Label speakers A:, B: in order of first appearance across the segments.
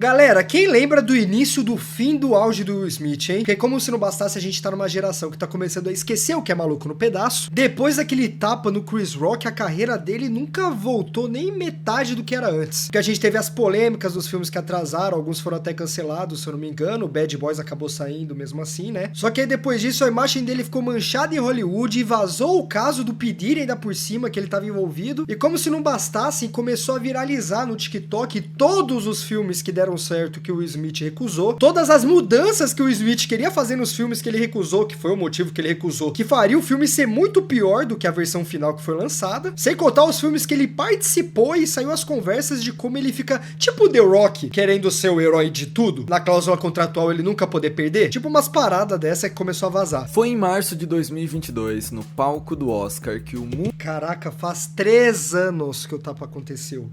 A: Galera, quem lembra do início do fim do auge do Will Smith, hein? Porque como se não bastasse a gente tá numa geração que tá começando a esquecer o que é Maluco no Pedaço, depois daquele tapa no Chris Rock, a carreira dele nunca voltou nem metade do que era antes. Porque a gente teve as polêmicas dos filmes que atrasaram, alguns foram até cancelados, se eu não me engano, o Bad Boys acabou saindo mesmo assim, né? Só que aí depois disso a imagem dele ficou manchada em Hollywood e vazou o caso do P. Diddy ainda por cima, que ele tava envolvido, e como se não bastasse, começou a viralizar no TikTok todos os filmes que deram certo que o Will Smith recusou, todas as mudanças que o Will Smith queria fazer nos filmes que ele recusou, que foi o motivo que ele recusou, que faria o filme ser muito pior do que a versão final que foi lançada, sem contar os filmes que ele participou e saiu as conversas de como ele fica tipo The Rock, querendo ser o herói de tudo, na cláusula contratual ele nunca poder perder, tipo umas paradas dessa que começou a vazar.
B: Foi em março de 2022, no palco do Oscar, que o mundo...
A: Caraca, faz 3 anos que o tapa aconteceu.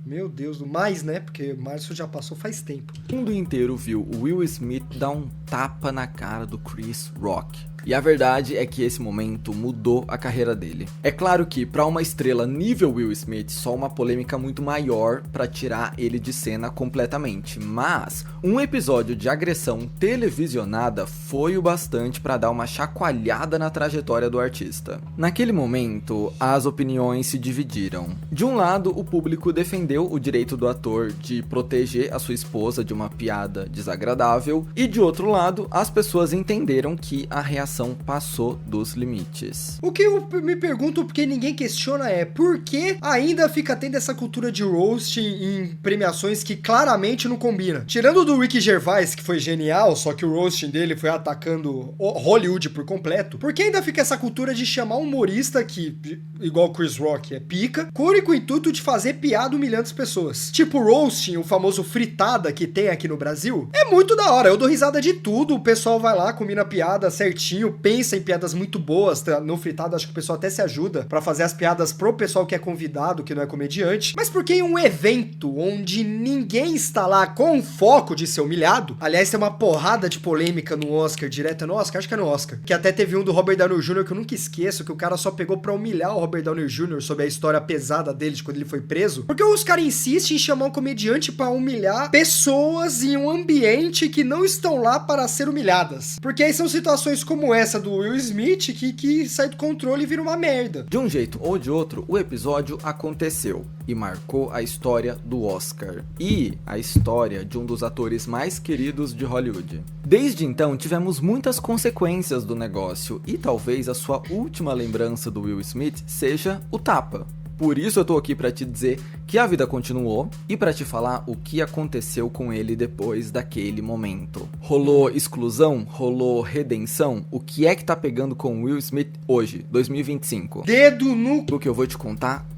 A: Meu Deus, mais, né? Porque março já passou faz tempo.
B: O mundo inteiro viu o Will Smith dar um tapa na cara do Chris Rock. E a verdade é que esse momento mudou a carreira dele. É claro que para uma estrela nível Will Smith, só uma polêmica muito maior para tirar ele de cena completamente, mas um episódio de agressão televisionada foi o bastante para dar uma chacoalhada na trajetória do artista. Naquele momento, as opiniões se dividiram. De um lado, o público defendeu o direito do ator de proteger a sua esposa de uma piada desagradável, e de outro lado, as pessoas entenderam que a reação passou dos limites.
A: O que eu me pergunto, porque ninguém questiona, é por que ainda fica tendo essa cultura de roast em premiações que claramente não combina. Tirando do Ricky Gervais, que foi genial, só que o roasting dele foi atacando Hollywood por completo, por que ainda fica essa cultura de chamar um humorista que, igual Chris Rock, é pica, com o único intuito de fazer piada humilhando as pessoas? Tipo roasting, o famoso fritada que tem aqui no Brasil, é muito da hora, eu dou risada de tudo, o pessoal vai lá, combina piada certinho, pensa em piadas muito boas, no fritado acho que o pessoal até se ajuda pra fazer as piadas pro pessoal que é convidado, que não é comediante, mas porque em um evento onde ninguém está lá com o foco de ser humilhado, aliás tem uma porrada de polêmica no Oscar, direta no Oscar, acho que é no Oscar, que até teve um do Robert Downey Jr. que eu nunca esqueço, que o cara só pegou pra humilhar o Robert Downey Jr. sobre a história pesada dele de quando ele foi preso, porque os caras insistem em chamar um comediante pra humilhar pessoas em um ambiente que não estão lá para ser humilhadas, porque aí são situações como essa do Will Smith que sai do controle e vira uma merda.
B: De um jeito ou de outro, o episódio aconteceu e marcou a história do Oscar e a história de um dos atores mais queridos de Hollywood. Desde então, tivemos muitas consequências do negócio e talvez a sua última lembrança do Will Smith seja o tapa. Por isso eu tô aqui pra te dizer que a vida continuou e pra te falar o que aconteceu com ele depois daquele momento. Rolou exclusão? Rolou redenção? O que é que tá pegando com Will Smith hoje, 2025?
A: Dedo no...
B: O que eu vou te contar?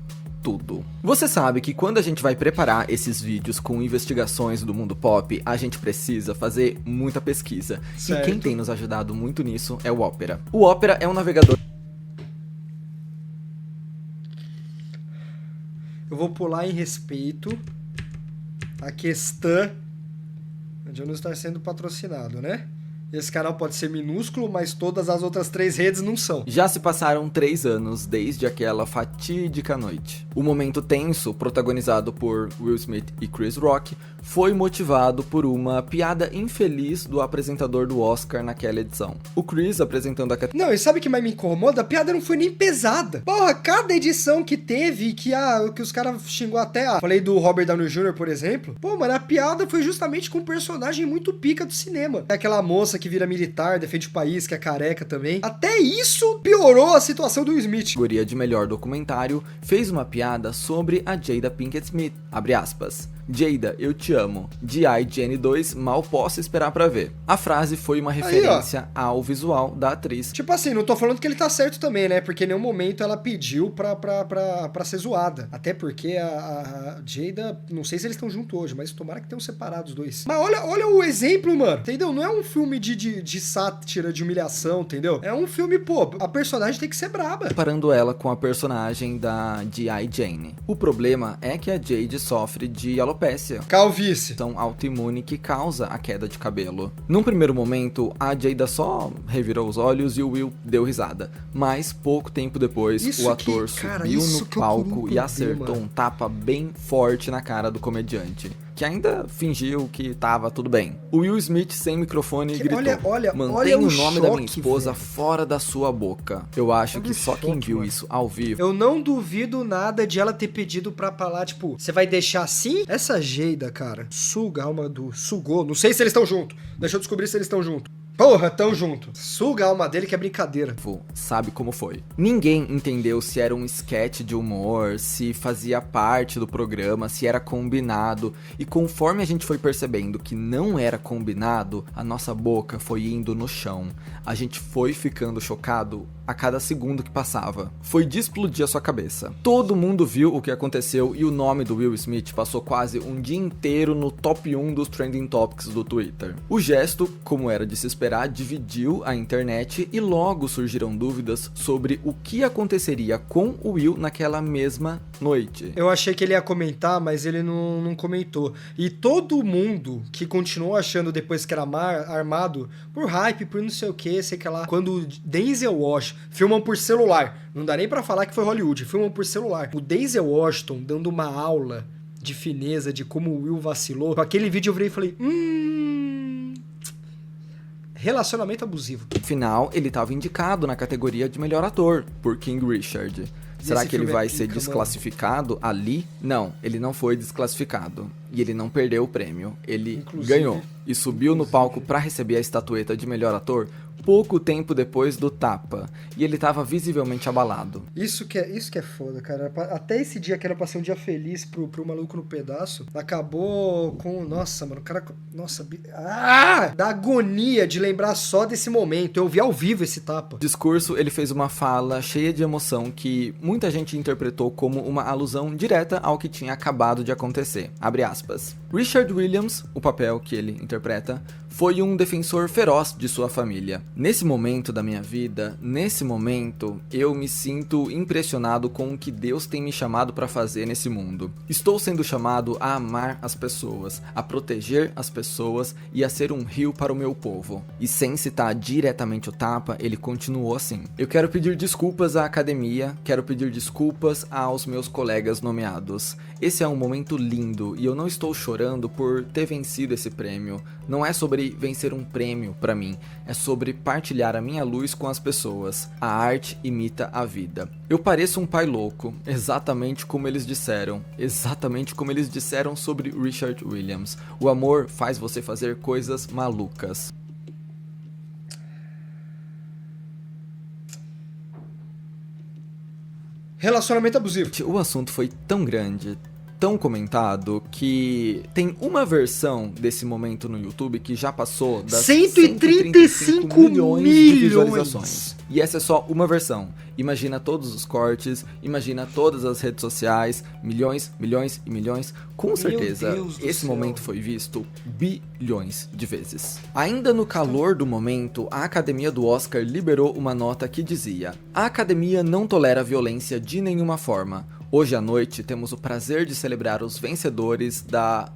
B: Tudo. Você sabe que quando a gente vai preparar esses vídeos com investigações do mundo pop, a gente precisa fazer muita pesquisa.
A: Certo.
B: E quem tem nos ajudado muito nisso é o Opera. O Opera é um navegador...
A: Eu vou pular em respeito a questão de eu não estar sendo patrocinado, né? Esse canal pode ser minúsculo, mas todas as outras 3 redes não são.
B: Já se passaram 3 anos desde aquela fatídica noite. O momento tenso, protagonizado por Will Smith e Chris Rock, foi motivado por uma piada infeliz do apresentador do Oscar naquela edição. O Chris apresentando a...
A: Não, e sabe o que mais me incomoda? A piada não foi nem pesada. Porra, cada edição que teve, que os caras xingou até falei do Robert Downey Jr., por exemplo. Pô, mano, a piada foi justamente com um personagem muito pica do cinema. É aquela moça que vira militar, defende o país, que é careca também. Até isso piorou a situação do Will Smith.
B: A categoria de melhor documentário fez uma piada sobre a Jada Pinkett Smith, abre aspas. Jada, eu te amo. G.I. Jane 2, mal posso esperar pra ver. A frase foi uma referência ao visual da atriz.
A: Tipo assim, não tô falando que ele tá certo também, né? Porque em nenhum momento ela pediu pra ser zoada. Até porque a Jada, não sei se eles estão juntos hoje, mas tomara que tenham separado os dois. Mas olha o exemplo, mano. Entendeu? Não é um filme de sátira, de humilhação, entendeu? É um filme, pô, a personagem tem que ser braba.
B: Comparando ela com a personagem da G.I. Jane. O problema é que a Jade sofre de alopecia.
A: Calvície.
B: São autoimune que causa a queda de cabelo. Num primeiro momento, a Jada só revirou os olhos e o Will deu risada. Mas pouco tempo depois, o ator subiu no palco e acertou um tapa bem forte na cara do comediante, que que ainda fingiu que tava tudo bem. O Will Smith, sem microfone, gritou:
A: olha
B: mantenha o nome da minha
A: choque,
B: esposa
A: velho.
B: fora da sua boca. Eu acho
A: Olha
B: que
A: o
B: só quem
A: choque,
B: viu
A: mano.
B: isso ao vivo...
A: Eu não duvido nada de ela ter pedido pra falar, tipo, você vai deixar assim? Essa Jada, cara, suga a alma do... Sugou, não sei se eles estão juntos. Deixa eu descobrir se eles estão juntos. Porra, tão junto. Suga a alma dele que é brincadeira.
B: sabe como foi. Ninguém entendeu se era um sketch de humor, se fazia parte do programa, se era combinado. E conforme a gente foi percebendo que não era combinado, a nossa boca foi indo no chão. A gente foi ficando chocado a cada segundo que passava. Foi de explodir a sua cabeça. Todo mundo viu o que aconteceu e o nome do Will Smith passou quase um dia inteiro no top 1 dos trending topics do Twitter. O gesto, como era de se esperar, dividiu a internet e logo surgiram dúvidas sobre o que aconteceria com o Will naquela mesma noite.
A: Eu achei que ele ia comentar, mas ele não comentou. E todo mundo que continuou achando depois que era armado, por hype, por não sei o que, sei que lá, quando Denzel Washington filmam por celular, não dá nem pra falar que foi Hollywood, filmam por celular. O Denzel Washington dando uma aula de fineza de como o Will vacilou. Com aquele vídeo eu virei e falei, relacionamento abusivo.
B: Afinal, ele estava indicado na categoria de melhor ator por King Richard. Será que ele vai ser desclassificado ali? Não, ele não foi desclassificado. E ele não perdeu o prêmio. Ele ganhou e subiu no palco para receber a estatueta de melhor ator pouco tempo depois do tapa. E ele estava visivelmente abalado.
A: Isso que é foda, cara. Até esse dia que era pra ser um dia feliz pro Maluco no Pedaço, acabou com... Nossa, mano, o cara... Nossa... Da agonia de lembrar só desse momento. Eu vi ao vivo esse tapa.
B: No discurso, ele fez uma fala cheia de emoção que muita gente interpretou como uma alusão direta ao que tinha acabado de acontecer. Abre aspas. Richard Williams, o papel que ele interpreta, foi um defensor feroz de sua família. Nesse momento da minha vida, nesse momento, eu me sinto impressionado com o que Deus tem me chamado para fazer nesse mundo. Estou sendo chamado a amar as pessoas, a proteger as pessoas e a ser um rio para o meu povo. E sem citar diretamente o tapa, ele continuou assim. Eu quero pedir desculpas à academia, quero pedir desculpas aos meus colegas nomeados. Esse é um momento lindo e eu não estou chorando por ter vencido esse prêmio. Não é sobre vencer um prêmio para mim, é sobre partilhar a minha luz com as pessoas. A arte imita a vida. Eu pareço um pai louco, exatamente como eles disseram sobre Richard Williams. O amor faz você fazer coisas malucas.
A: Relacionamento abusivo.
B: O assunto foi tão grande, tão comentado, que tem uma versão desse momento no YouTube que já passou das
A: 135 milhões
B: de visualizações. E essa é só uma versão. Imagina todos os cortes, imagina todas as redes sociais, milhões, milhões e milhões. Com certeza, esse momento foi visto bilhões de vezes. Ainda no calor do momento, a Academia do Oscar liberou uma nota que dizia: a Academia não tolera violência de nenhuma forma. Hoje à noite temos o prazer de celebrar os vencedores da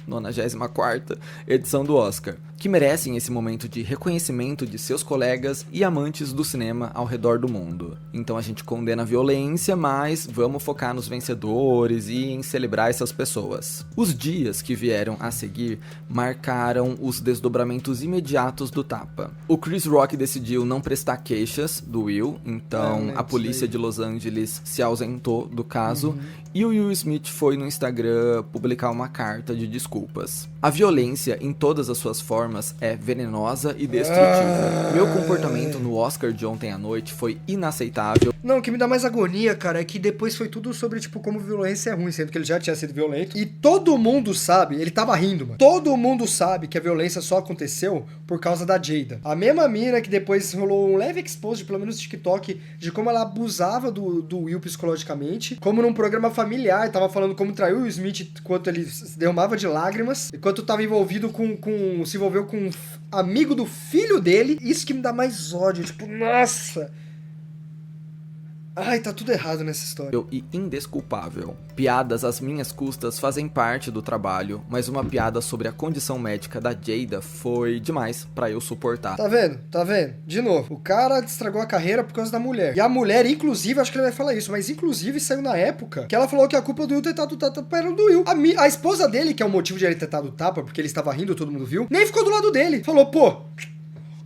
B: 94ª edição do Oscar, que merecem esse momento de reconhecimento de seus colegas e amantes do cinema ao redor do mundo. Então a gente condena a violência, mas vamos focar nos vencedores e em celebrar essas pessoas. Os dias que vieram a seguir marcaram os desdobramentos imediatos do tapa. O Chris Rock decidiu não prestar queixas do Will, então a polícia de Los Angeles se ausentou do caso, e o Will Smith foi no Instagram publicar uma carta de desculpas. A violência, em todas as suas formas, é venenosa e destrutiva. Meu comportamento no Oscar de ontem à noite foi inaceitável.
A: Não, o que me dá mais agonia, cara, é que depois foi tudo sobre, tipo, como violência é ruim, sendo que ele já tinha sido violento. E todo mundo sabe, ele tava rindo, mano. Todo mundo sabe que a violência só aconteceu por causa da Jada. A mesma mina que depois rolou um leve expose, pelo menos no TikTok, de como ela abusava do Will psicologicamente, como num programa familiar, tava falando como traiu o Smith enquanto ele se derramava de lágrimas, enquanto tava envolvido se envolveu com um amigo do filho dele. Isso que me dá mais ódio, tipo, nossa... Ai, tá tudo errado nessa história.
B: E indesculpável. Piadas às minhas custas fazem parte do trabalho, mas uma piada sobre a condição médica da Jada foi demais pra eu suportar.
A: Tá vendo? Tá vendo? De novo, o cara estragou a carreira por causa da mulher. E a mulher, inclusive, acho que ele vai falar isso, mas inclusive saiu na época que ela falou que a culpa do Will ter dado tapa era do Will. A esposa dele, que é o motivo de ele ter dado tapa, porque ele estava rindo, todo mundo viu, nem ficou do lado dele. Falou, pô,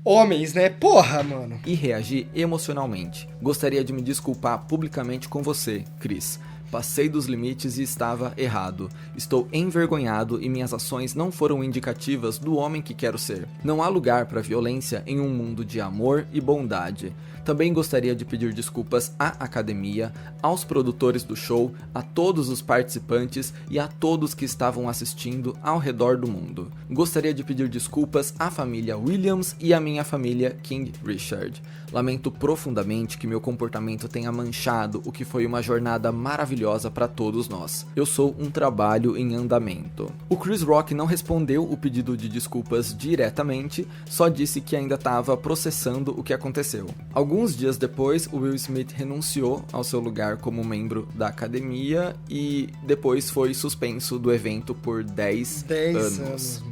A: homens, né? Porra, mano.
B: E reagi emocionalmente. Gostaria de me desculpar publicamente com você, Chris. Passei dos limites e estava errado. Estou envergonhado e minhas ações não foram indicativas do homem que quero ser. Não há lugar para violência em um mundo de amor e bondade. Também gostaria de pedir desculpas à academia, aos produtores do show, a todos os participantes e a todos que estavam assistindo ao redor do mundo. Gostaria de pedir desculpas à família Williams e à minha família King Richard. Lamento profundamente que meu comportamento tenha manchado o que foi uma jornada maravilhosa para todos nós. Eu sou um trabalho em andamento. O Chris Rock não respondeu o pedido de desculpas diretamente, só disse que ainda estava processando o que aconteceu. Alguns dias depois, o Will Smith renunciou ao seu lugar como membro da academia e depois foi suspenso do evento por 10 anos.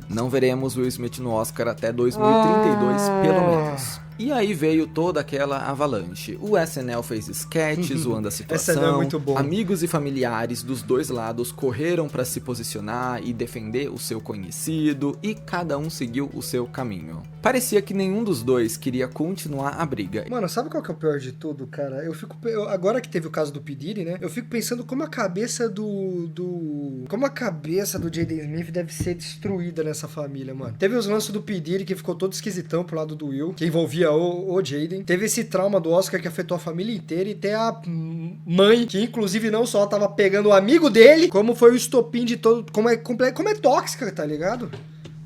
B: Não veremos Will Smith no Oscar até 2032, pelo menos. E aí veio toda aquela avalanche. O SNL fez sketches zoando a situação.
A: SNL é muito bom.
B: Amigos e familiares dos dois lados correram para se posicionar e defender o seu conhecido, e cada um seguiu o seu caminho. Parecia que nenhum dos dois queria continuar a briga.
A: Mano, sabe qual que é o pior de tudo, cara? Agora que teve o caso do P. Diddy, né? Eu fico pensando como a cabeça como a cabeça do Jaden Smith deve ser destruída nessa família, mano. Teve os lances do P. Diddy que ficou todo esquisitão pro lado do Will, que envolvia o Jaden. Teve esse trauma do Oscar que afetou a família inteira, e tem a mãe, que inclusive não só tava pegando o amigo dele, como foi o estopim de todo... Como é tóxica, tá ligado?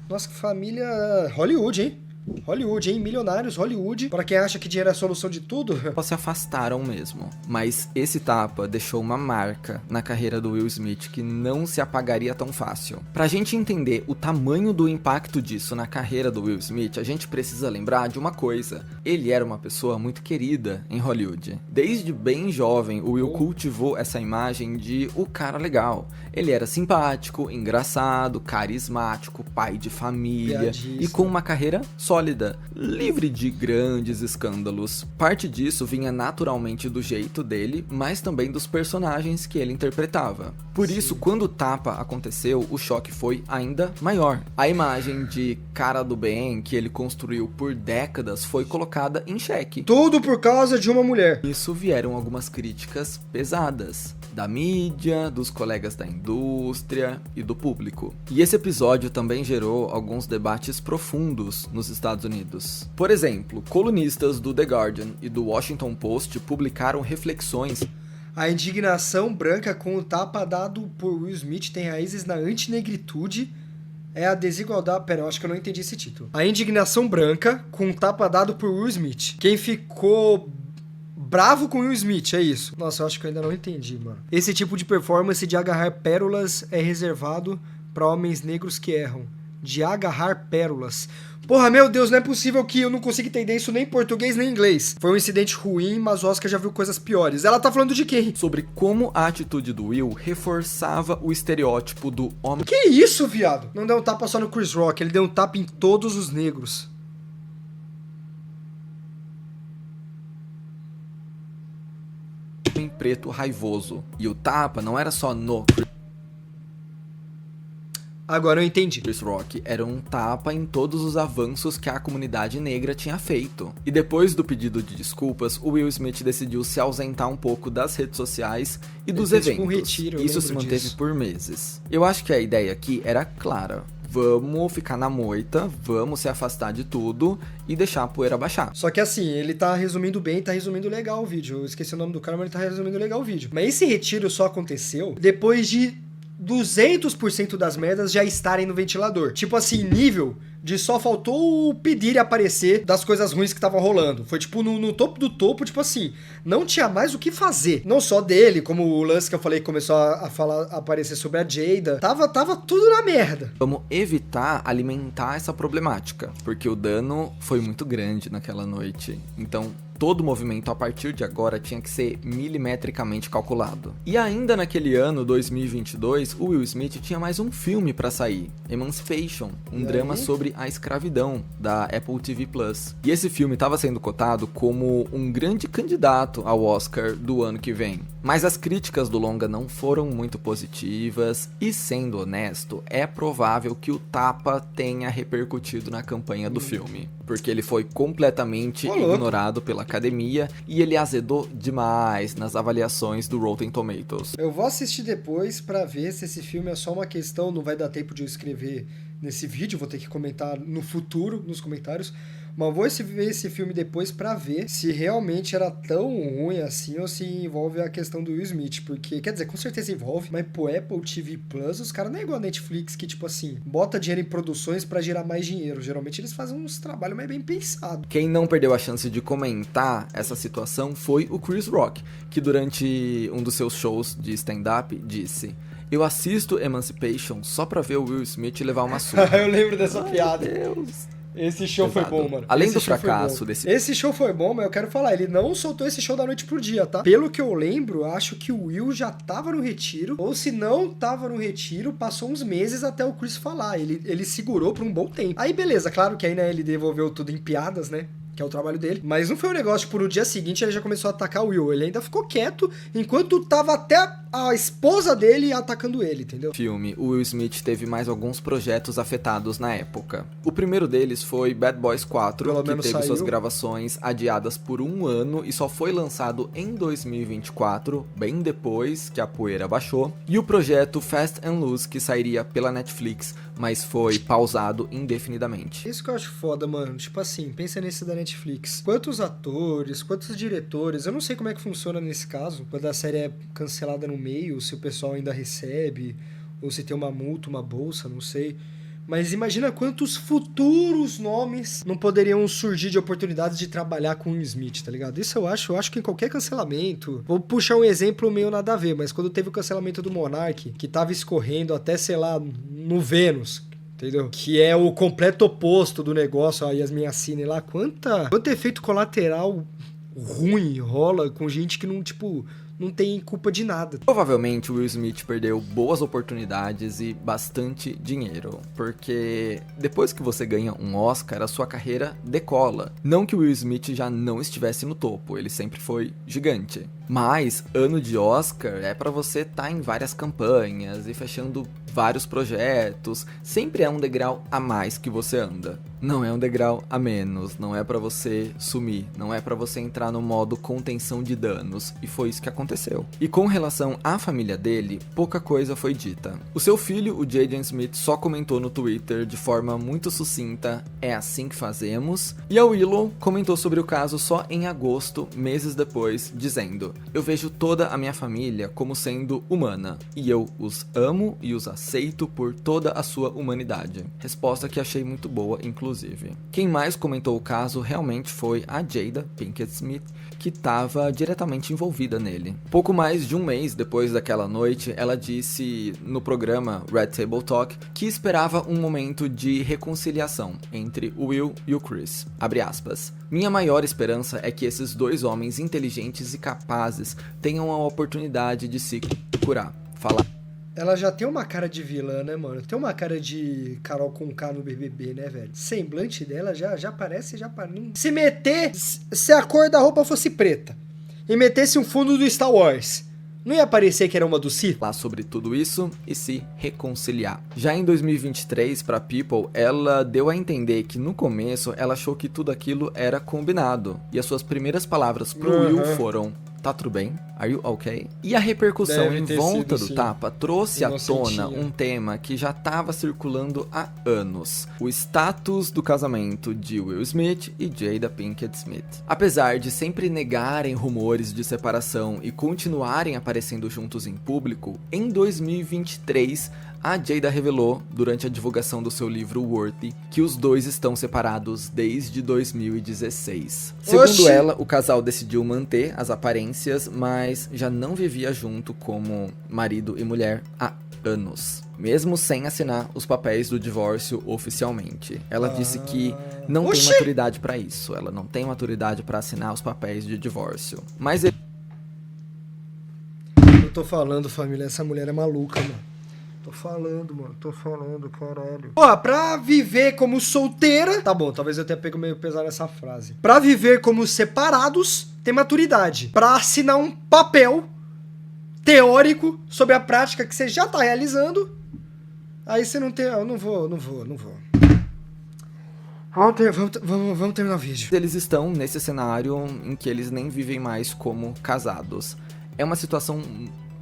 A: Nossa, que família... Hollywood, hein? Hollywood, hein? Milionários, Hollywood. Pra quem acha que dinheiro é a solução de tudo.
B: Se afastaram mesmo. Mas esse tapa deixou uma marca na carreira do Will Smith que não se apagaria tão fácil. Pra gente entender o tamanho do impacto disso na carreira do Will Smith, a gente precisa lembrar de uma coisa. Ele era uma pessoa muito querida em Hollywood. Desde bem jovem, o Will cultivou essa imagem de o cara legal. Ele era simpático, engraçado, carismático, pai de família e com uma carreira sólida, livre de grandes escândalos. Parte disso vinha naturalmente do jeito dele, mas também dos personagens que ele interpretava. Por isso, quando o tapa aconteceu, o choque foi ainda maior. A imagem de cara do bem que ele construiu por décadas foi colocada em xeque.
A: Tudo por causa de uma mulher.
B: Nisso vieram algumas críticas pesadas, da mídia, dos colegas da indústria e do público. E esse episódio também gerou alguns debates profundos nos Estados Unidos. Por exemplo, colunistas do The Guardian e do Washington Post publicaram reflexões.
A: A indignação branca com o tapa dado por Will Smith tem raízes na antinegritude. É a desigualdade... Pera, eu acho que eu não entendi esse título. A indignação branca com o tapa dado por Will Smith. Quem ficou bravo com Will Smith, é isso. Nossa, eu acho que eu ainda não entendi, mano. Esse tipo de performance de agarrar pérolas é reservado para homens negros que erram. De agarrar pérolas. Porra, meu Deus, não é possível que eu não consiga entender isso nem em português nem em inglês. Foi um incidente ruim, mas o Oscar já viu coisas piores. Ela tá falando de quem?
B: Sobre como a atitude do Will reforçava o estereótipo do homem...
A: Que isso, viado? Não deu um tapa só no Chris Rock, ele deu um tapa em todos os negros.
B: preto raivoso. E o tapa não era só no...
A: Agora eu entendi.
B: Chris Rock era um tapa em todos os avanços que a comunidade negra tinha feito. E depois do pedido de desculpas, o Will Smith decidiu se ausentar um pouco das redes sociais e dos eventos.
A: Um retiro,
B: isso se manteve disso por meses. Eu acho que a ideia aqui era clara. Vamos ficar na moita, vamos se afastar de tudo e deixar a poeira baixar.
A: Só que assim, ele tá resumindo bem, tá resumindo legal o vídeo. Eu esqueci o nome do cara, mas ele tá resumindo legal o vídeo. Mas esse retiro só aconteceu depois de 200% das merdas já estarem no ventilador. Tipo assim, nível de só faltou pedir e aparecer das coisas ruins que estavam rolando. Foi, tipo, no topo do topo, tipo assim, não tinha mais o que fazer. Não só dele, como o lance que eu falei que começou a aparecer sobre a Jada. Tava tudo na merda.
B: Vamos evitar alimentar essa problemática, porque o dano foi muito grande naquela noite. Então, todo movimento a partir de agora tinha que ser milimetricamente calculado. E ainda naquele ano, 2022, o Will Smith tinha mais um filme pra sair, Emancipation, um drama sobre a escravidão, da Apple TV+. E esse filme estava sendo cotado como um grande candidato ao Oscar do ano que vem. Mas as críticas do longa não foram muito positivas e, sendo honesto, é provável que o tapa tenha repercutido na campanha do filme, porque ele foi completamente ignorado pela academia e ele azedou demais nas avaliações do Rotten Tomatoes.
A: Eu vou assistir depois pra ver se esse filme é só uma questão, não vai dar tempo de eu escrever nesse vídeo, vou ter que comentar no futuro, nos comentários, mas vou ver esse filme depois pra ver se realmente era tão ruim assim ou se envolve a questão do Will Smith, porque, quer dizer, com certeza envolve, mas pro Apple TV Plus, os caras não é igual a Netflix que, tipo assim, bota dinheiro em produções pra gerar mais dinheiro, geralmente eles fazem uns trabalhos mais bem pensados.
B: Quem não perdeu a chance de comentar essa situação foi o Chris Rock, que durante um dos seus shows de stand-up disse: "Eu assisto Emancipation só pra ver o Will Smith levar uma surra."
A: Eu lembro dessa piada.
B: Meu Deus.
A: Esse show foi bom, mano.
B: Além
A: Esse
B: do
A: show
B: fracasso
A: foi bom.
B: desse...
A: Esse show foi bom, mas eu quero falar, ele não soltou esse show da noite pro dia, tá? Pelo que eu lembro, acho que o Will já tava no retiro, ou se não tava no retiro, passou uns meses até o Chris falar. Ele segurou por um bom tempo. Aí beleza, claro que aí, né, ele devolveu tudo em piadas, né? Que é o trabalho dele. Mas não foi um negócio, tipo, no dia seguinte ele já começou a atacar o Will. Ele ainda ficou quieto, enquanto tava até a esposa dele atacando ele, entendeu?
B: Filme, o Will Smith teve mais alguns projetos afetados na época. O primeiro deles foi Bad Boys 4,
A: Pelo
B: que
A: menos
B: teve
A: saiu.
B: suas gravações adiadas por um ano e só foi lançado em 2024, bem depois que a poeira baixou. E o projeto Fast and Loose, que sairia pela Netflix, mas foi pausado indefinidamente.
A: Isso que eu acho foda, mano. Tipo assim, pensa nesse da Netflix. Quantos atores, quantos diretores, eu não sei como é que funciona nesse caso, quando a série é cancelada no meio, se o pessoal ainda recebe, ou se tem uma multa, uma bolsa, não sei. Mas imagina quantos futuros nomes não poderiam surgir de oportunidades de trabalhar com o Will Smith, tá ligado? Isso eu acho que em qualquer cancelamento... Vou puxar um exemplo meio nada a ver, mas quando teve o cancelamento do Monark, que tava escorrendo até, sei lá, no Vênus, entendeu? Que é o completo oposto do negócio, a Yasmin Assine lá. Quanto efeito colateral ruim rola com gente que não, tipo... não tem culpa de nada.
B: Provavelmente o Will Smith perdeu boas oportunidades e bastante dinheiro, porque depois que você ganha um Oscar, a sua carreira decola. Não que o Will Smith já não estivesse no topo, ele sempre foi gigante. Mas ano de Oscar é pra você estar em várias campanhas e fechando vários projetos, sempre é um degrau a mais que você anda. Não é um degrau a menos, não é pra você sumir, não é pra você entrar no modo contenção de danos, e foi isso que aconteceu. E com relação à família dele, pouca coisa foi dita. O seu filho, o Jaden Smith, só comentou no Twitter de forma muito sucinta: "É assim que fazemos", e a Willow comentou sobre o caso só em agosto, meses depois, dizendo: "Eu vejo toda a minha família como sendo humana, e eu os amo e os aceito por toda a sua humanidade." Resposta que achei muito boa, inclusive. Quem mais comentou o caso realmente foi a Jada Pinkett Smith, que estava diretamente envolvida nele. Pouco mais de um mês depois daquela noite, ela disse no programa Red Table Talk que esperava um momento de reconciliação entre o Will e o Chris. Abre aspas. "Minha maior esperança é que esses dois homens inteligentes e capazes tenham a oportunidade de se curar." Fala.
A: Ela já tem uma cara de vilã, né, mano? Tem uma cara de Carol Conká no BBB, né, velho? Semblante dela já parece... Se meter... Se a cor da roupa fosse preta e metesse um fundo do Star Wars, não ia parecer que era uma do Sith?
B: Falar sobre tudo isso e se reconciliar. Já em 2023, pra People, ela deu a entender que no começo ela achou que tudo aquilo era combinado. E as suas primeiras palavras pro Will foram: "Tá tudo bem? Are you okay?" E a repercussão
A: Deve
B: em
A: ter
B: volta
A: sido,
B: do
A: sim.
B: tapa trouxe à
A: Inocentinha.
B: tona um tema que já estava circulando há anos: o status do casamento de Will Smith e Jada Pinkett Smith. Apesar de sempre negarem rumores de separação e continuarem aparecendo juntos em público, em 2023 a Jada revelou, durante a divulgação do seu livro Worthy, que os dois estão separados desde 2016. Segundo ela, o casal decidiu manter as aparências, mas já não vivia junto como marido e mulher há anos, mesmo sem assinar os papéis do divórcio oficialmente. Ela disse que não tem maturidade pra isso, ela não tem maturidade pra assinar os papéis de divórcio. Mas
A: eu tô falando, família, essa mulher é maluca, mano. Tô falando, caralho. Ó, pra viver como solteira... Tá bom, talvez eu tenha pego meio pesado nessa frase. Pra viver como separados, tem maturidade. Pra assinar um papel teórico sobre a prática que você já tá realizando, aí você não tem... Eu não vou. Vamos terminar o vídeo.
B: Eles estão nesse cenário em que eles nem vivem mais como casados. É uma situação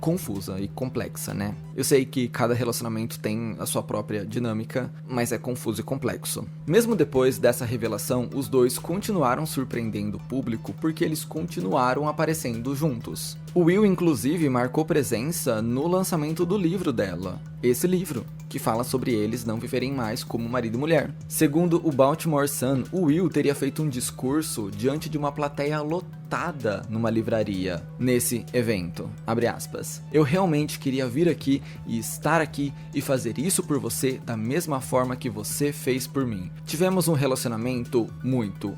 B: confusa e complexa, né? Eu sei que cada relacionamento tem a sua própria dinâmica, mas é confuso e complexo. Mesmo depois dessa revelação, os dois continuaram surpreendendo o público porque eles continuaram aparecendo juntos. O Will, inclusive, marcou presença no lançamento do livro dela. Esse livro, que fala sobre eles não viverem mais como marido e mulher. Segundo o Baltimore Sun, o Will teria feito um discurso diante de uma plateia lotada numa livraria nesse evento. Abre aspas. Eu realmente queria vir aqui e estar aqui e fazer isso por você da mesma forma que você fez por mim. Tivemos um relacionamento muito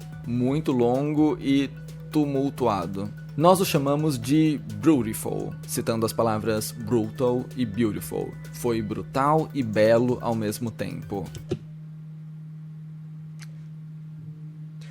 B: longo e tumultuado. Nós o chamamos de Brutiful, citando as palavras brutal e beautiful. Foi brutal e belo ao mesmo tempo.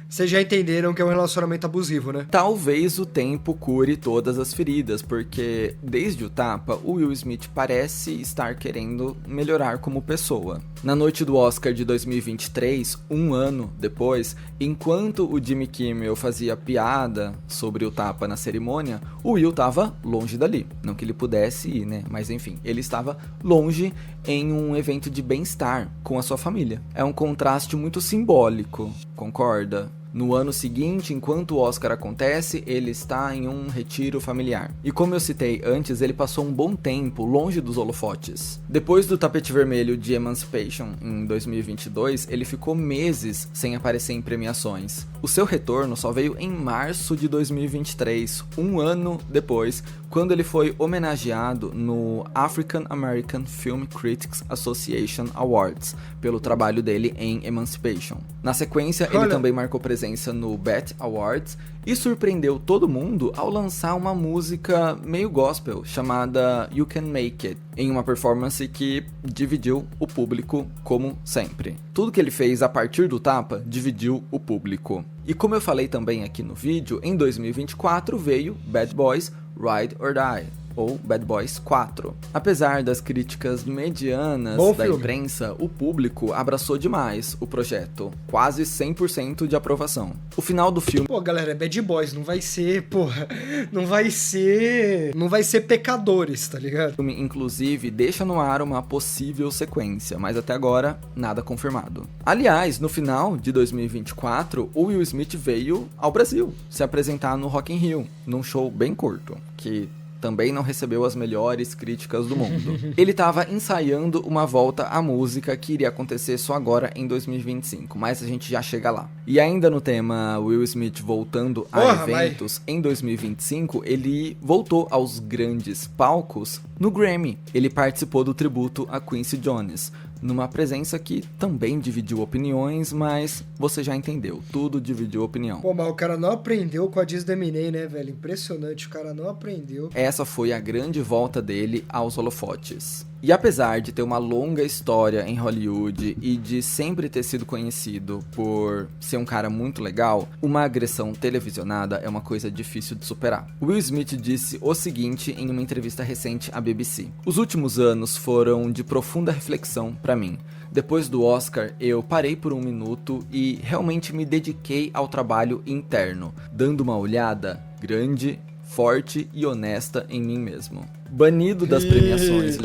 A: Vocês já entenderam que é um relacionamento abusivo, né?
B: Talvez o tempo cure todas as feridas, porque desde o tapa, o Will Smith parece estar querendo melhorar como pessoa. Na noite do Oscar de 2023, um ano depois, enquanto o Jimmy Kimmel fazia piada sobre o tapa na cerimônia, o Will estava longe dali. Não que ele pudesse ir, né? Mas enfim, ele estava longe em um evento de bem-estar com a sua família. É um contraste muito simbólico, concorda? No ano seguinte, enquanto o Oscar acontece, ele está em um retiro familiar. E como eu citei antes, ele passou um bom tempo longe dos holofotes. Depois do tapete vermelho de Emancipation, em 2022, ele ficou meses sem aparecer em premiações. O seu retorno só veio em março de 2023, um ano depois, quando ele foi homenageado no African American Film Critics Association Awards, pelo trabalho dele em Emancipation. Na sequência, ele também marcou presença no BET Awards e surpreendeu todo mundo ao lançar uma música meio gospel chamada You Can Make It, em uma performance que dividiu o público como sempre. Tudo que ele fez a partir do tapa dividiu o público. E como eu falei também aqui no vídeo, em 2024 veio Bad Boys Ride or Die, ou Bad Boys 4. Apesar das críticas medianas da imprensa, o público abraçou demais o projeto, quase 100% de aprovação. O final do filme...
A: Pô, galera, é Bad Boys, não vai ser, porra, não vai ser pecadores, tá ligado?
B: O filme, inclusive, deixa no ar uma possível sequência, mas até agora, nada confirmado. Aliás, no final de 2024, o Will Smith veio ao Brasil se apresentar no Rock in Rio, num show bem curto, que também não recebeu as melhores críticas do mundo. Ele estava ensaiando uma volta à música que iria acontecer só agora em 2025, mas a gente já chega lá. E ainda no tema Will Smith voltando a eventos, em 2025 ele voltou aos grandes palcos no Grammy. Ele participou do tributo a Quincy Jones, numa presença que também dividiu opiniões, mas você já entendeu, tudo dividiu opinião.
A: Pô, mas o cara não aprendeu com a Diz do Eminem, né, velho? Impressionante, o cara não aprendeu.
B: Essa foi a grande volta dele aos holofotes. E apesar de ter uma longa história em Hollywood e de sempre ter sido conhecido por ser um cara muito legal, uma agressão televisionada é uma coisa difícil de superar. Will Smith disse o seguinte em uma entrevista recente à BBC: "Os últimos anos foram de profunda reflexão para mim. Depois do Oscar, eu parei por um minuto e realmente me dediquei ao trabalho interno, dando uma olhada grande, forte e honesta em mim mesmo." Banido das premiações.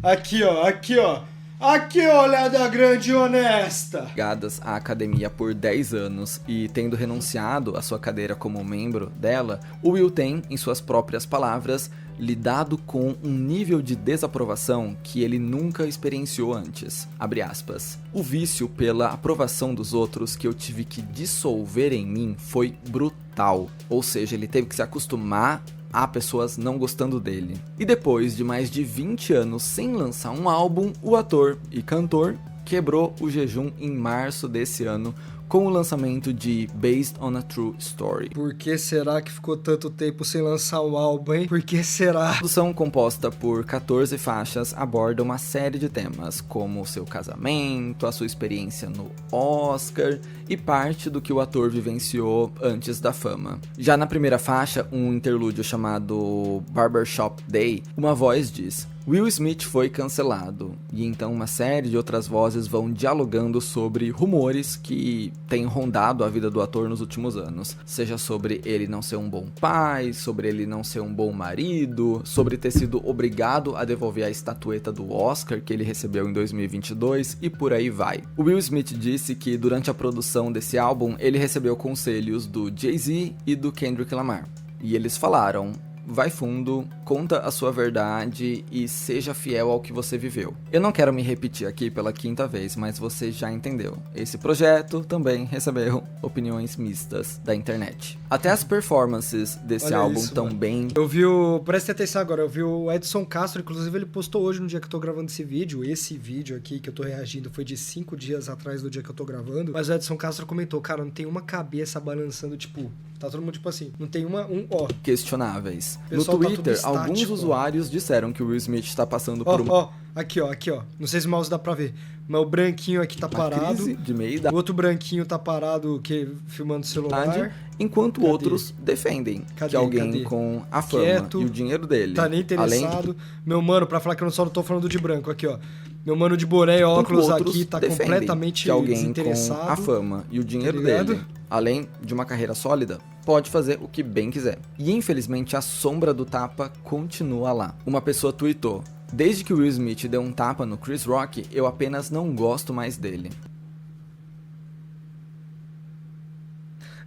A: Aqui, ó. Aqui, olhada grande e honesta!
B: Ligadas à academia por 10 anos e tendo renunciado à sua cadeira como membro dela, o Will tem, em suas próprias palavras, lidado com um nível de desaprovação que ele nunca experienciou antes. Abre aspas. O vício pela aprovação dos outros que eu tive que dissolver em mim foi brutal. Ou seja, ele teve que se acostumar a pessoas não gostando dele. E depois de mais de 20 anos sem lançar um álbum, o ator e cantor quebrou o jejum em março desse ano com o lançamento de Based on a True Story.
A: Por que será que ficou tanto tempo sem lançar um álbum, hein? Por que será?
B: A produção, composta por 14 faixas, aborda uma série de temas, como seu casamento, a sua experiência no Oscar e parte do que o ator vivenciou antes da fama. Já na primeira faixa, um interlúdio chamado Barbershop Day, uma voz diz: Will Smith foi cancelado, e então uma série de outras vozes vão dialogando sobre rumores que têm rondado a vida do ator nos últimos anos, seja sobre ele não ser um bom pai, sobre ele não ser um bom marido, sobre ter sido obrigado a devolver a estatueta do Oscar que ele recebeu em 2022 e por aí vai. O Will Smith disse que durante a produção desse álbum ele recebeu conselhos do Jay-Z e do Kendrick Lamar, e eles falaram: vai fundo, conta a sua verdade e seja fiel ao que você viveu. Eu não quero me repetir aqui pela quinta vez, mas você já entendeu. Esse projeto também recebeu opiniões mistas da internet. Até as performances desse álbum também.
A: Eu vi preste atenção agora, eu vi o Edson Castro, inclusive ele postou hoje no dia que eu tô gravando esse vídeo aqui que eu tô reagindo foi de 5 dias atrás do dia que eu tô gravando, mas o Edson Castro comentou, cara, não tem uma cabeça balançando, tipo, tá todo mundo tipo assim, não tem ó.
B: Questionáveis. No
A: Pessoal, tá
B: Twitter,
A: tudo estático,
B: alguns usuários disseram que o Will Smith está passando por uma
A: Aqui, ó. Não sei se o mouse dá pra ver, mas o branquinho aqui tá parado.
B: crise de meia-idade.
A: O outro branquinho tá parado, filmando o celular.
B: Enquanto outros defendem que alguém com a fama
A: quieto,
B: e o dinheiro dele,
A: tá nem interessado. Meu mano, pra falar que eu só não tô falando de branco, aqui, ó. Meu mano de boné e óculos aqui tá completamente
B: que alguém
A: desinteressado.
B: Com a fama e o dinheiro
A: Tá ligado?
B: dele, além de uma carreira sólida, pode fazer o que bem quiser. E infelizmente a sombra do tapa continua lá. Uma pessoa tweetou: desde que o Will Smith deu um tapa no Chris Rock, eu apenas não gosto mais dele.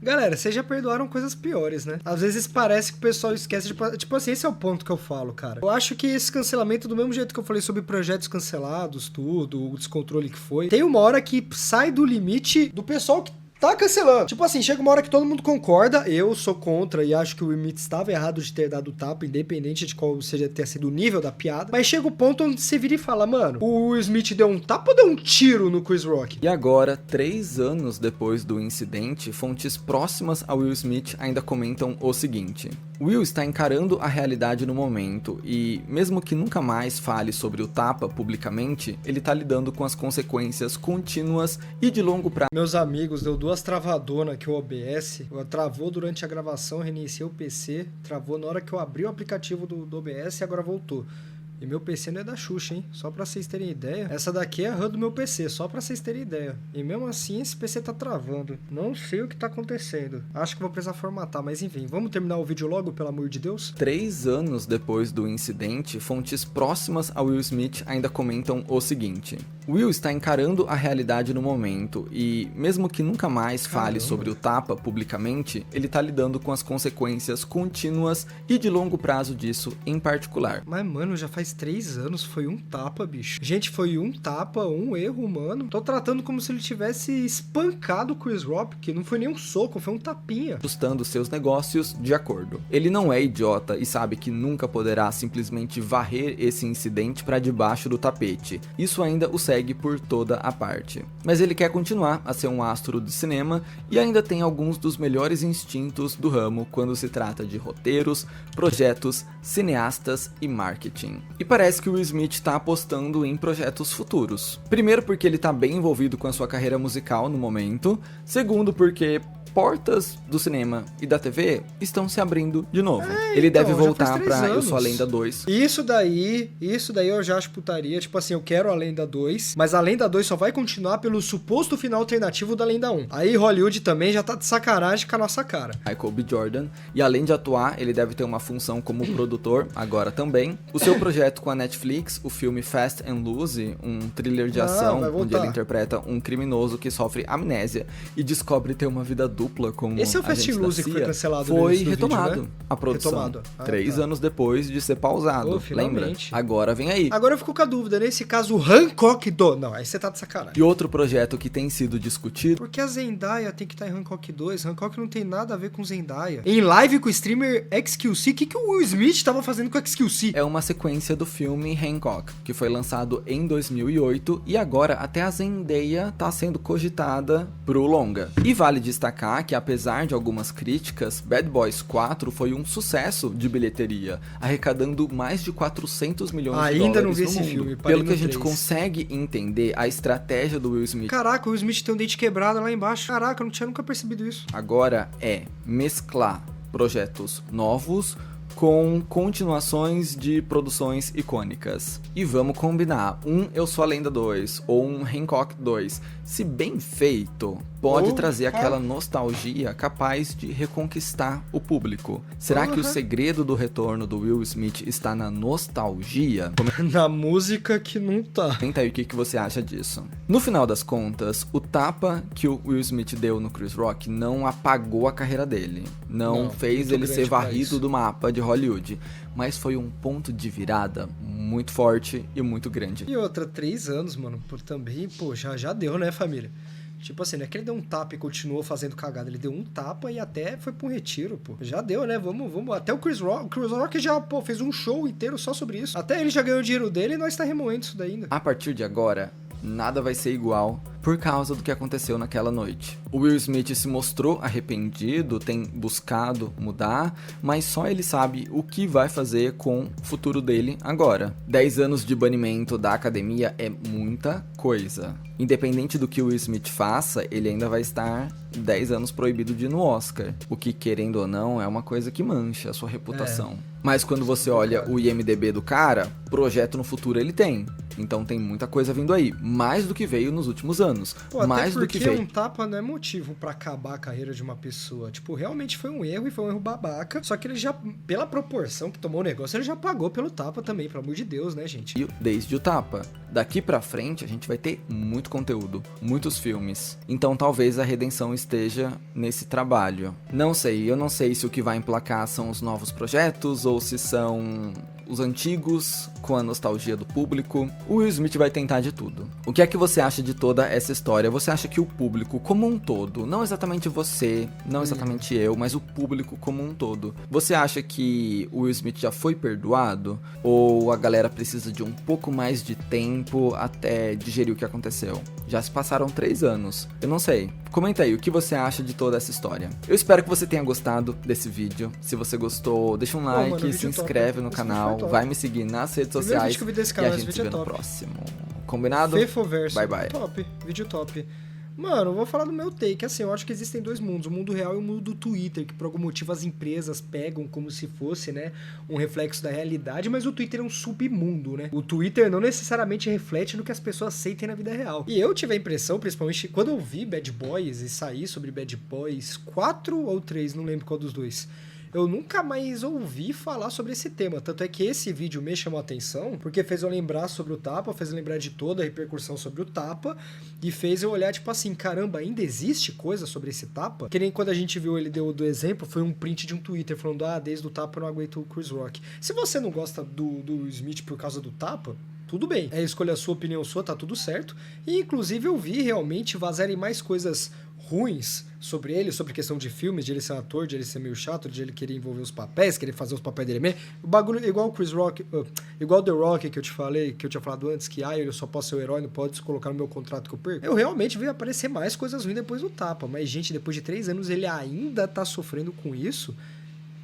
A: Galera, vocês já perdoaram coisas piores, né? Às vezes parece que o pessoal esquece de... Tipo assim, esse é o ponto que eu falo, cara. Eu acho que esse cancelamento, do mesmo jeito que eu falei sobre projetos cancelados, tudo, o descontrole que foi, tem uma hora que sai do limite do pessoal que tá cancelando. Tipo assim, chega uma hora que todo mundo concorda, eu sou contra e acho que o Will Smith estava errado de ter dado o tapa, independente de qual seja ter sido o nível da piada, mas chega o ponto onde você vira e fala, mano, o Will Smith deu um tapa ou deu um tiro no Chris Rock?
B: E agora, 3 anos depois do incidente, fontes próximas a Will Smith ainda comentam o seguinte: Will está encarando a realidade no momento e, mesmo que nunca mais fale sobre o tapa publicamente, ele tá lidando com as consequências contínuas e de longo prazo.
A: Meus amigos, deu duas travadonas que o OBS travou durante a gravação, reiniciei o PC, travou na hora que eu abri o aplicativo do OBS e agora voltou. E meu PC não é da Xuxa, hein? Só pra vocês terem ideia. Essa daqui é a RAM do meu PC, só pra vocês terem ideia. E mesmo assim, esse PC tá travando. Não sei o que tá acontecendo. Acho que vou precisar formatar, mas enfim. Vamos terminar o vídeo logo, pelo amor de Deus?
B: 3 anos depois do incidente, fontes próximas a Will Smith ainda comentam o seguinte: Will está encarando a realidade no momento e, mesmo que nunca mais fale sobre o tapa publicamente, ele tá lidando com as consequências contínuas e de longo prazo disso em particular.
A: Mas, mano, já faz 3 anos, foi um tapa, bicho. Gente, foi um tapa, um erro, mano. Tô tratando como se ele tivesse espancado o Chris Rock, que não foi nem um soco, foi um tapinha.
B: Ajustando seus negócios de acordo. Ele não é idiota e sabe que nunca poderá simplesmente varrer esse incidente pra debaixo do tapete. Isso ainda o segue por toda a parte. Mas ele quer continuar a ser um astro de cinema e ainda tem alguns dos melhores instintos do ramo quando se trata de roteiros, projetos, cineastas e marketing. E parece que o Will Smith tá apostando em projetos futuros. Primeiro porque ele tá bem envolvido com a sua carreira musical no momento. Segundo porque portas do cinema e da TV estão se abrindo de novo. Ele
A: então,
B: deve
A: já
B: voltar
A: faz 3
B: pra Eu
A: anos.
B: Sou a Lenda 2.
A: Isso daí eu já acho putaria. Tipo assim, eu quero a Lenda 2, mas a Lenda 2 só vai continuar pelo suposto final alternativo da Lenda 1. Aí Hollywood também já tá de sacanagem com a nossa cara.
B: Michael B. Jordan. E além de atuar, ele deve ter uma função como produtor, agora também. O seu projeto com a Netflix, o filme Fast and Loose, um thriller de ação,
A: vai
B: onde
A: voltar.
B: ele interpreta um criminoso que sofre amnésia e descobre ter uma vida dupla como
A: Esse é o Fast
B: agente
A: and
B: da
A: Loose que foi
B: CIA.
A: cancelado no
B: Foi
A: início do
B: retomado
A: vídeo, né?
B: a produção.
A: Retomado.
B: 3
A: tá.
B: anos depois de ser pausado,
A: Ô, finalmente.
B: lembra? Agora vem aí.
A: Agora eu fico com a dúvida, nesse caso, o Hancock do... Não, aí você tá de sacanagem.
B: E outro projeto que tem sido discutido
A: Porque a Zendaya tem que estar em Hancock 2. Hancock não tem nada a ver com Zendaya. Em live com o streamer XQC, o que o Will Smith tava fazendo com o XQC?
B: é uma sequência do filme Hancock, que foi lançado em 2008 e agora até a Zendaya tá sendo cogitada pro longa. E vale destacar que apesar de algumas críticas, Bad Boys 4 foi um sucesso de bilheteria, arrecadando mais de 400 milhões de
A: Ainda
B: dólares
A: não vi
B: no
A: esse
B: mundo.
A: filme, parei
B: Pelo que
A: no
B: a gente
A: 3.
B: consegue entender a estratégia do Will Smith
A: Caraca, o Will Smith tem um dente quebrado lá embaixo. Caraca, eu não tinha nunca percebido isso.
B: agora é mesclar projetos novos com continuações de produções icônicas. E vamos combinar, um Eu Sou a Lenda 2 ou um Hancock 2, se bem feito, pode
A: Opa!
B: trazer aquela nostalgia capaz de reconquistar o público. Será que o segredo do retorno do Will Smith está na nostalgia?
A: Na música que não tá.
B: Comenta aí o que você acha disso. No final das contas, o tapa que o Will Smith deu no Chris Rock não apagou a carreira dele. Não fez
A: muito
B: ele ser
A: grande pra
B: varrido
A: isso.
B: do mapa de Hollywood. Mas foi um ponto de virada muito forte e muito grande.
A: E outra, 3 anos, mano, por também, pô, já deu, né, família? Tipo assim, não é que ele deu um tapa e continuou fazendo cagada, ele deu um tapa e até foi pra um retiro, pô. Já deu, né? Vamos. Até o Chris Rock já, pô, fez um show inteiro só sobre isso. Até ele já ganhou o dinheiro dele e nós tá remoendo isso daí ainda.
B: A partir de agora, nada vai ser igual por causa do que aconteceu naquela noite. O Will Smith se mostrou arrependido, tem buscado mudar, mas só ele sabe o que vai fazer com o futuro dele agora. 10 anos de banimento da academia é muita coisa. Independente do que o Will Smith faça, ele ainda vai estar 10 anos proibido de ir no Oscar. O que, querendo ou não, é uma coisa que mancha a sua reputação. Mas quando você olha o IMDb do cara, projeto no futuro ele tem. Então tem muita coisa vindo aí. Mais do que veio nos últimos anos.
A: Pô,
B: Mais
A: até
B: do que
A: porque
B: veio.
A: um tapa não é motivo pra acabar a carreira de uma pessoa. Tipo, realmente foi um erro e foi um erro babaca. Só que ele já, pela proporção que tomou o negócio, ele já pagou pelo tapa também, pelo amor de Deus, né, gente?
B: Desde o tapa. Daqui pra frente a gente vai ter muito conteúdo, muitos filmes. Então talvez a redenção esteja nesse trabalho. Não sei, eu não sei se o que vai emplacar são os novos projetos ou se são os antigos com a nostalgia do público. O Will Smith vai tentar de tudo. O que é que você acha de toda essa história? Você acha que o público como um todo, não exatamente você, não exatamente eu, mas o público como um todo, você acha que o Will Smith já foi perdoado? Ou a galera precisa de um pouco mais de tempo até digerir o que aconteceu? Já se passaram 3 anos. Eu não sei. Comenta aí o que você acha de toda essa história. Eu espero que você tenha gostado desse vídeo. Se você gostou, deixa um like,
A: mano,
B: se
A: vídeo
B: inscreve
A: top.
B: no
A: Esse
B: canal,
A: vídeo foi top.
B: vai me seguir nas redes
A: Primeiro
B: sociais
A: vídeo que eu vi desse
B: e
A: canal,
B: a
A: esse
B: gente se
A: vídeo
B: vê
A: é
B: no
A: top.
B: próximo. Combinado?
A: Fefoverso.
B: Bye, bye.
A: Top, vídeo top. Mano, eu vou falar do meu take. Assim, eu acho que existem 2 mundos. O mundo real e o mundo do Twitter, que por algum motivo as empresas pegam como se fosse, né, um reflexo da realidade, mas o Twitter é um submundo, né? O Twitter não necessariamente reflete no que as pessoas sentem na vida real. E eu tive a impressão, principalmente quando eu vi Bad Boys e saí sobre Bad Boys 4 ou 3, não lembro qual dos dois. Eu nunca mais ouvi falar sobre esse tema. Tanto é que esse vídeo me chamou a atenção, porque fez eu lembrar sobre o tapa, fez eu lembrar de toda a repercussão sobre o tapa, e fez eu olhar, tipo assim, caramba, ainda existe coisa sobre esse tapa? Que nem quando a gente viu ele deu do exemplo, foi um print de um Twitter falando, desde o tapa eu não aguento o Chris Rock. Se você não gosta do Smith por causa do tapa, tudo bem. É escolha sua, opinião sua, tá tudo certo. E inclusive eu vi realmente vazarem mais coisas ruins sobre ele, sobre questão de filmes, de ele ser um ator, de ele ser meio chato, de ele querer envolver os papéis, querer fazer os papéis dele mesmo. O bagulho igual o Chris Rock, igual o The Rock que eu te falei, que eu tinha falado antes, que eu só posso ser o herói, não pode colocar no meu contrato que eu perco. Eu realmente vi aparecer mais coisas ruins depois do tapa, mas gente, depois de 3 anos ele ainda tá sofrendo com isso.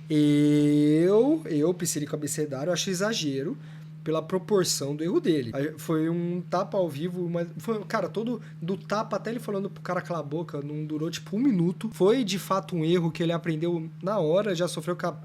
A: Eu, Psirico Abecedário, acho exagero. pela proporção do erro dele. Foi um tapa ao vivo, mas foi, cara, todo do tapa até ele falando pro cara calar a boca, não durou tipo 1 minuto. Foi de fato um erro que ele aprendeu na hora, já sofreu com a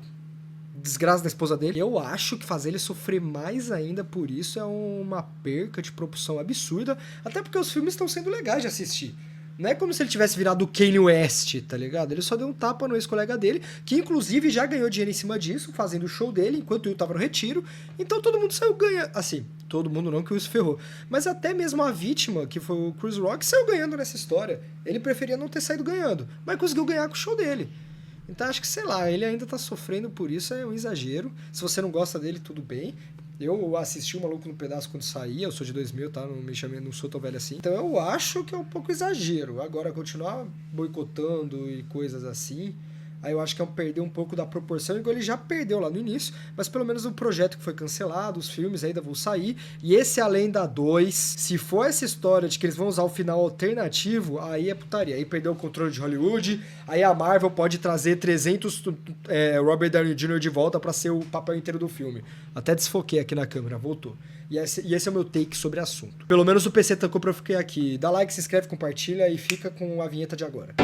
A: desgraça da esposa dele. Eu acho que fazer ele sofrer mais ainda por isso é uma perca de proporção absurda, até porque os filmes estão sendo legais de assistir. Não é como se ele tivesse virado o Kanye West, tá ligado? Ele só deu um tapa no ex-colega dele, que inclusive já ganhou dinheiro em cima disso, fazendo o show dele, enquanto o Will tava no retiro. Então todo mundo saiu ganhando. Assim, todo mundo não, que o Will se ferrou. Mas até mesmo a vítima, que foi o Chris Rock, saiu ganhando nessa história. Ele preferia não ter saído ganhando, mas conseguiu ganhar com o show dele. Então acho que, sei lá, ele ainda tá sofrendo por isso, é um exagero. Se você não gosta dele, tudo bem. Eu assisti o Maluco no Pedaço quando saía, eu sou de 2000, tá? Não sou tão velho assim. Então eu acho que é um pouco exagero. Agora, continuar boicotando e coisas assim, aí eu acho que é perder um pouco da proporção, igual ele já perdeu lá no início, mas pelo menos o projeto que foi cancelado, os filmes ainda vão sair, e esse Além da 2, se for essa história de que eles vão usar o final alternativo, aí é putaria, aí perdeu o controle de Hollywood, aí a Marvel pode trazer 300 Robert Downey Jr. de volta pra ser o papel inteiro do filme. Até desfoquei aqui na câmera, voltou. E esse é o meu take sobre o assunto. Pelo menos o PC tancou pra eu ficar aqui. Dá like, se inscreve, compartilha e fica com a vinheta de agora.